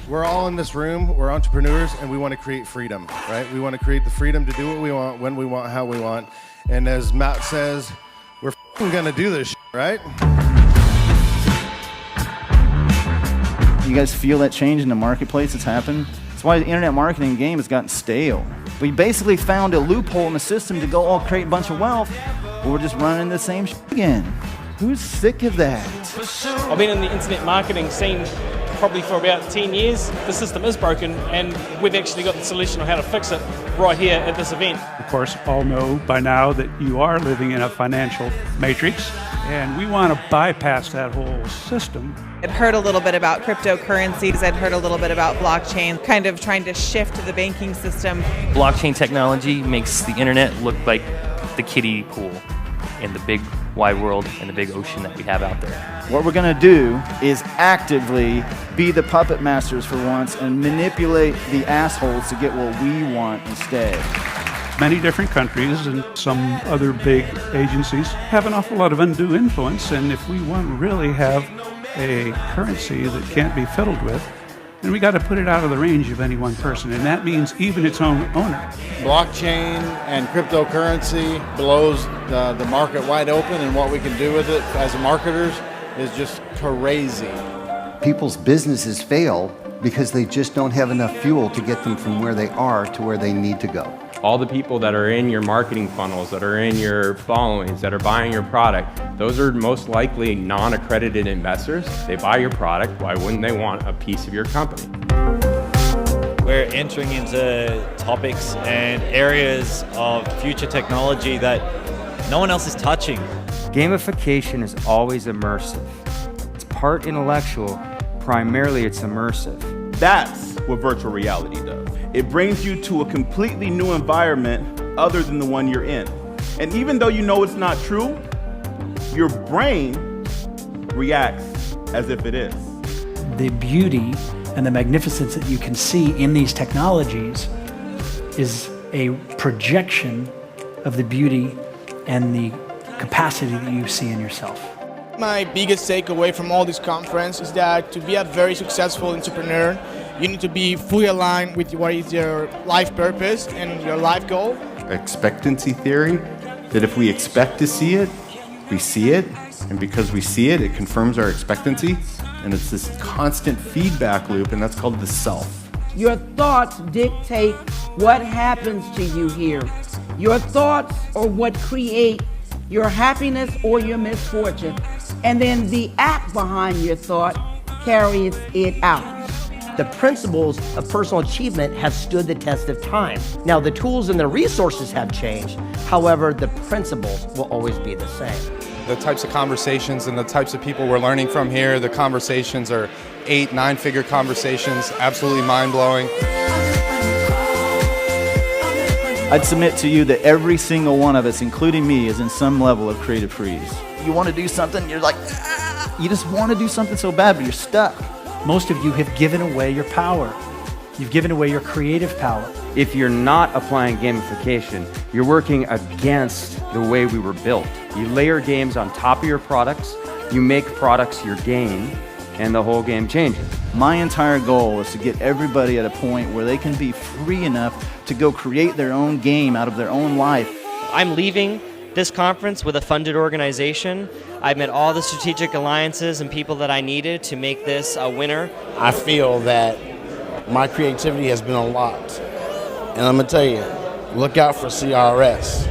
We're all in this room, we're entrepreneurs, and we want to create freedom, right? We want to create the freedom to do what we want, when we want, how we want. And as Matt says, we're going to do this shit, right? You guys feel that change in the marketplace that's happened? That's why the internet marketing game has gotten stale. We basically found a loophole in the system to go create a bunch of wealth, but we're just running the same shit again. Who's sick of that? I've been in the internet marketing scene probably for about 10 years. The system is broken, and we've actually got the solution on how to fix it right here at this event. Of course, all know by now that you are living in a financial matrix, and we want to bypass that whole system. I'd heard a little bit about cryptocurrencies. I'd heard a little bit about blockchain, kind of trying to shift the banking system. Blockchain technology makes the internet look like the kiddie pool in the big wide world and the big ocean that we have out there. What we're going to do is actively be the puppet masters for once and manipulate the assholes to get what we want instead. Many different countries and some other big agencies have an awful lot of undue influence, and if we want to really have a currency that can't be fiddled with, then we got to put it out of the range of any one person, and that means even its own owner. Blockchain and cryptocurrency blows the market wide open, and what we can do with it as marketers is just crazy. People's businesses fail because they just don't have enough fuel to get them from where they are to where they need to go. All the people that are in your marketing funnels, that are in your followings, that are buying your product, those are most likely non-accredited investors. They buy your product, why wouldn't they want a piece of your company? We're entering into topics and areas of future technology that no one else is touching. Gamification is always immersive. It's part intellectual, primarily it's immersive. That's what virtual reality does. It brings you to a completely new environment other than the one you're in. And even though you know it's not true, your brain reacts as if it is. The beauty and the magnificence that you can see in these technologies is a projection of the beauty and the capacity that you see in yourself. My biggest takeaway from all this conference is that to be a very successful entrepreneur, you need to be fully aligned with what is your life purpose and your life goal. Expectancy theory, that if we expect to see it, we see it, and because we see it, it confirms our expectancy, and it's this constant feedback loop, and that's called the self. Your thoughts dictate what happens to you here. Your thoughts are what create your happiness or your misfortune, and then the act behind your thought carries it out. The principles of personal achievement have stood the test of time. Now, the tools and the resources have changed. However, the principles will always be the same. The types of conversations and the types of people we're learning from here, the conversations are 8, 9-figure conversations, absolutely mind-blowing. I'd submit to you that every single one of us, including me, is in some level of creative freeze. You want to do something, you're like, you just want to do something so bad, but you're stuck. Most of you have given away your power. You've given away your creative power. If you're not applying gamification, you're working against the way we were built. You layer games on top of your products, you make products your game, and the whole game changes. My entire goal is to get everybody at a point where they can be free enough to go create their own game out of their own life. I'm leaving this conference with a funded organization. I've met all the strategic alliances and people that I needed to make this a winner. I feel that my creativity has been unlocked. And I'm going to tell you, look out for CRS.